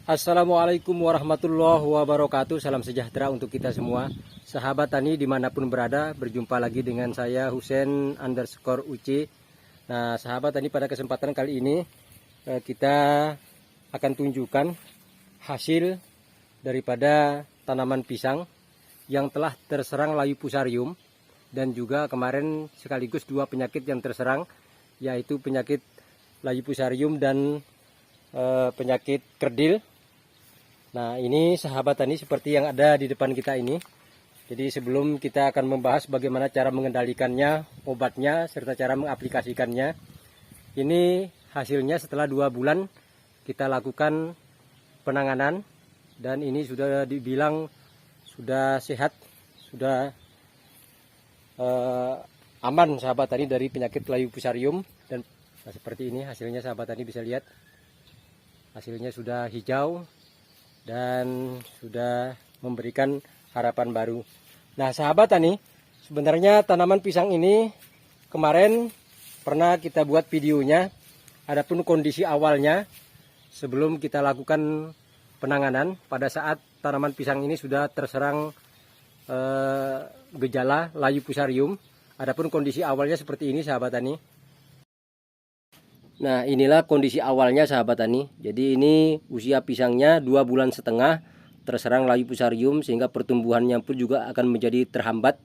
Assalamualaikum warahmatullahi wabarakatuh. Salam sejahtera untuk kita semua. Sahabat tani dimanapun berada, berjumpa lagi dengan saya Husein_UC. Nah sahabat tani, pada kesempatan kali ini kita akan tunjukkan hasil daripada tanaman pisang yang telah terserang layu fusarium, dan juga kemarin sekaligus dua penyakit yang terserang, yaitu penyakit layu fusarium dan penyakit kerdil. Nah ini sahabat tani seperti yang ada di depan kita ini. Jadi sebelum kita akan membahas bagaimana cara mengendalikannya, obatnya, serta cara mengaplikasikannya. Ini hasilnya setelah 2 bulan kita lakukan penanganan, dan ini sudah dibilang sudah sehat, sudah aman sahabat tani dari penyakit layu fusarium. Dan seperti ini hasilnya sahabat tani, bisa lihat hasilnya sudah hijau dan sudah memberikan harapan baru. Nah sahabat tani, sebenarnya tanaman pisang ini kemarin pernah kita buat videonya. Adapun kondisi awalnya sebelum kita lakukan penanganan, pada saat tanaman pisang ini sudah terserang gejala layu fusarium. Adapun kondisi awalnya seperti ini sahabat tani. Nah inilah kondisi awalnya sahabat tani. Jadi ini usia pisangnya 2,5 bulan terserang layu fusarium, sehingga pertumbuhannya pun juga akan menjadi terhambat.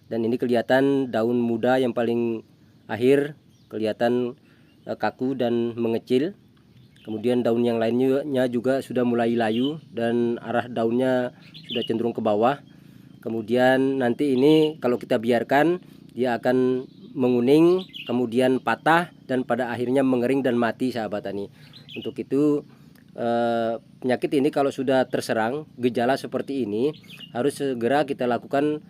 Dan ini kelihatan daun muda yang paling akhir kelihatan kaku dan mengecil. Kemudian daun yang lainnya juga sudah mulai layu dan arah daunnya sudah cenderung ke bawah. Kemudian nanti ini kalau kita biarkan, dia akan menguning, kemudian patah, dan pada akhirnya mengering dan mati sahabat tani. Untuk itu penyakit ini kalau sudah terserang gejala seperti ini, harus segera kita lakukan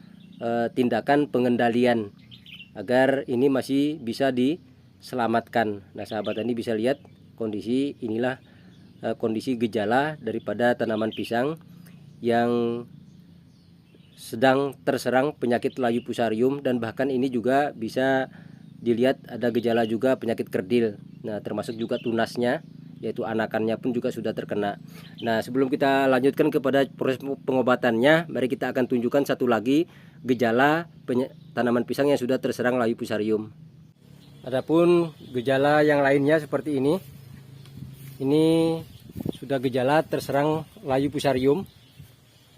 tindakan pengendalian agar ini masih bisa diselamatkan. Nah sahabat tani bisa lihat kondisi inilah, kondisi gejala daripada tanaman pisang yang sedang terserang penyakit layu fusarium, dan bahkan ini juga bisa dilihat ada gejala juga penyakit kerdil. Nah termasuk juga tunasnya, yaitu anakannya pun juga sudah terkena. Nah sebelum kita lanjutkan kepada proses pengobatannya, mari kita akan tunjukkan satu lagi gejala tanaman pisang yang sudah terserang layu fusarium. Adapun gejala yang lainnya seperti ini sudah gejala terserang layu fusarium.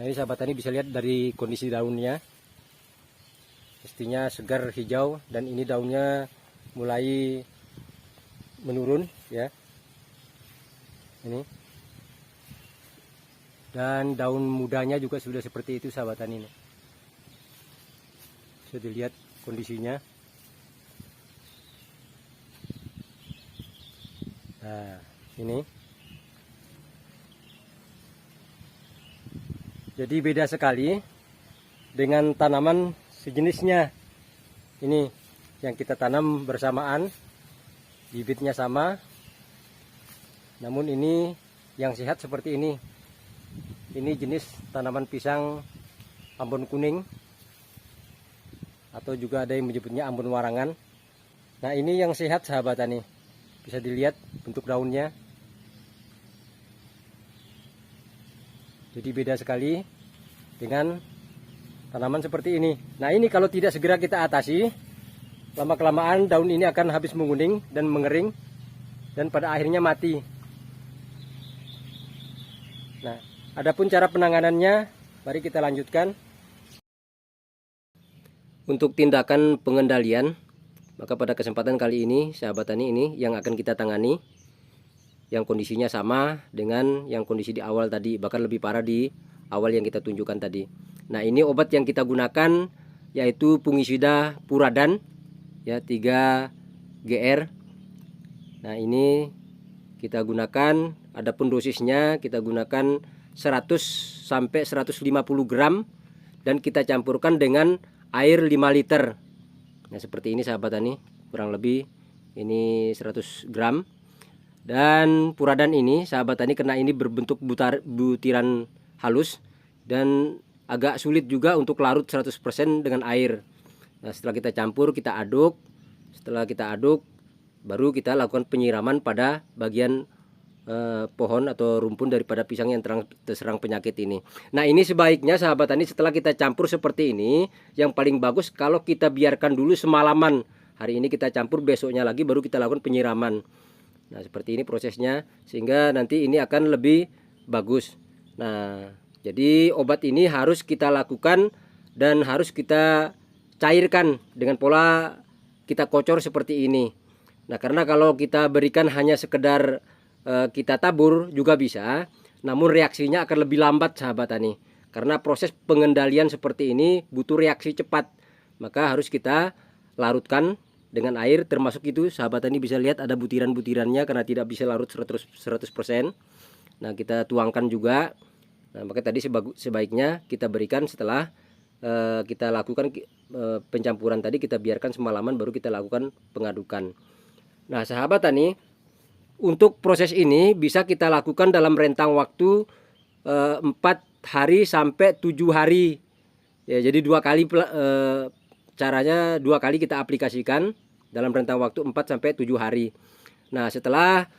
Nah ini sahabat tani bisa lihat dari kondisi daunnya, mestinya segar hijau, dan ini daunnya mulai menurun ya. Ini dan daun mudanya juga sudah seperti itu sahabat tani. Bisa dilihat kondisinya. Nah ini jadi beda sekali dengan tanaman sejenisnya. Ini yang kita tanam bersamaan, bibitnya sama, namun ini yang sehat seperti ini. Ini jenis tanaman pisang Ambon kuning, atau juga ada yang menyebutnya Ambon warangan. Nah ini yang sehat sahabat tani, bisa dilihat bentuk daunnya. Jadi beda sekali dengan tanaman seperti ini. Nah ini kalau tidak segera kita atasi, lama-kelamaan daun ini akan habis menguning dan mengering, dan pada akhirnya mati. Nah adapun cara penanganannya, mari kita lanjutkan. Untuk tindakan pengendalian, maka pada kesempatan kali ini sahabat tani, ini yang akan kita tangani, yang kondisinya sama dengan yang kondisi di awal tadi, bahkan lebih parah di awal yang kita tunjukkan tadi. Nah ini obat yang kita gunakan yaitu fungisida Puradan ya, 3 GR. Nah ini kita gunakan, adapun dosisnya kita gunakan 100 sampai 150 gram, dan kita campurkan dengan air 5 liter. Nah seperti ini sahabat tani, kurang lebih ini 100 gram. Dan Puradan ini sahabat tani, karena ini berbentuk butiran halus dan agak sulit juga untuk larut 100% dengan air. Nah setelah kita campur, kita aduk. Setelah kita aduk, baru kita lakukan penyiraman pada bagian pohon atau rumpun daripada pisang yang terserang penyakit ini. Nah, ini sebaiknya sahabat tani setelah kita campur seperti ini, yang paling bagus kalau kita biarkan dulu semalaman. Hari ini kita campur, besoknya lagi baru kita lakukan penyiraman. Nah, seperti ini prosesnya sehingga nanti ini akan lebih bagus. Nah, jadi obat ini harus kita lakukan dan harus kita cairkan dengan pola kita kocor seperti ini. Nah, karena kalau kita berikan hanya sekedar kita tabur juga bisa, namun reaksinya akan lebih lambat sahabat tani. Karena proses pengendalian seperti ini butuh reaksi cepat, maka harus kita larutkan dengan air, termasuk itu sahabat tani bisa lihat ada butiran-butirannya karena tidak bisa larut 100%. Nah, kita tuangkan juga. Nah, maka tadi sebaiknya kita berikan setelah kita lakukan pencampuran tadi, kita biarkan semalaman baru kita lakukan pengadukan. Nah, sahabat tani, untuk proses ini bisa kita lakukan dalam rentang waktu 4 hari sampai 7 hari. Ya, jadi 2 kali caranya 2 kali kita aplikasikan dalam rentang waktu 4 sampai 7 hari. Nah, setelah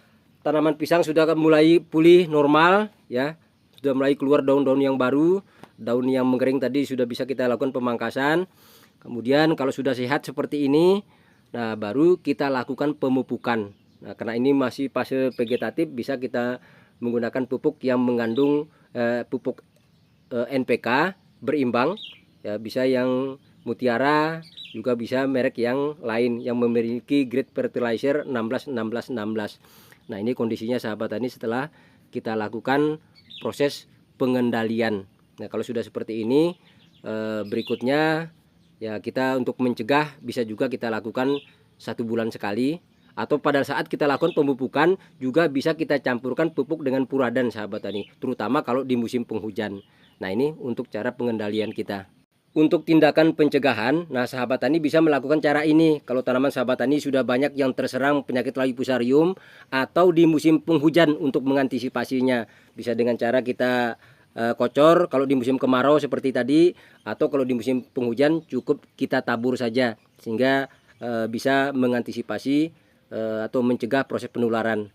tanaman pisang sudah mulai pulih normal ya, sudah mulai keluar daun-daun yang baru, daun yang mengering tadi sudah bisa kita lakukan pemangkasan. Kemudian kalau sudah sehat seperti ini, nah baru kita lakukan pemupukan. Nah, karena ini masih fase vegetatif, bisa kita menggunakan pupuk yang mengandung pupuk NPK berimbang ya, bisa yang Mutiara, juga bisa merek yang lain yang memiliki grade fertilizer 16-16-16. Nah, ini kondisinya sahabat tani setelah kita lakukan proses pengendalian. Nah, kalau sudah seperti ini, berikutnya ya kita untuk mencegah bisa juga kita lakukan 1 bulan sekali, atau pada saat kita lakukan pemupukan juga bisa kita campurkan pupuk dengan puradan sahabat tani, terutama kalau di musim penghujan. Nah, ini untuk cara pengendalian kita. Untuk tindakan pencegahan, nah sahabat tani bisa melakukan cara ini kalau tanaman sahabat tani sudah banyak yang terserang penyakit layu fusarium atau di musim penghujan. Untuk mengantisipasinya bisa dengan cara kita kocor kalau di musim kemarau seperti tadi, atau kalau di musim penghujan cukup kita tabur saja sehingga bisa mengantisipasi atau mencegah proses penularan.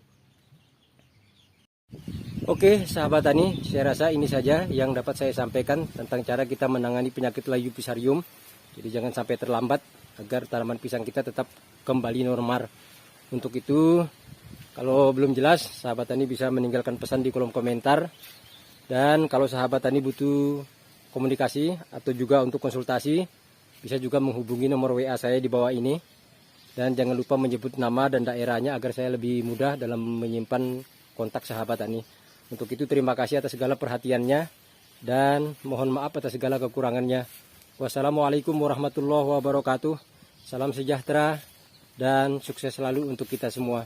Oke sahabat tani, saya rasa ini saja yang dapat saya sampaikan tentang cara kita menangani penyakit layu fusarium. Jadi jangan sampai terlambat agar tanaman pisang kita tetap kembali normal. Untuk itu, kalau belum jelas, sahabat tani bisa meninggalkan pesan di kolom komentar. Dan kalau sahabat tani butuh komunikasi atau juga untuk konsultasi, bisa juga menghubungi nomor WA saya di bawah ini. Dan jangan lupa menyebut nama dan daerahnya agar saya lebih mudah dalam menyimpan kontak sahabat tani. Untuk itu terima kasih atas segala perhatiannya dan mohon maaf atas segala kekurangannya. Wassalamualaikum warahmatullahi wabarakatuh. Salam sejahtera dan sukses selalu untuk kita semua.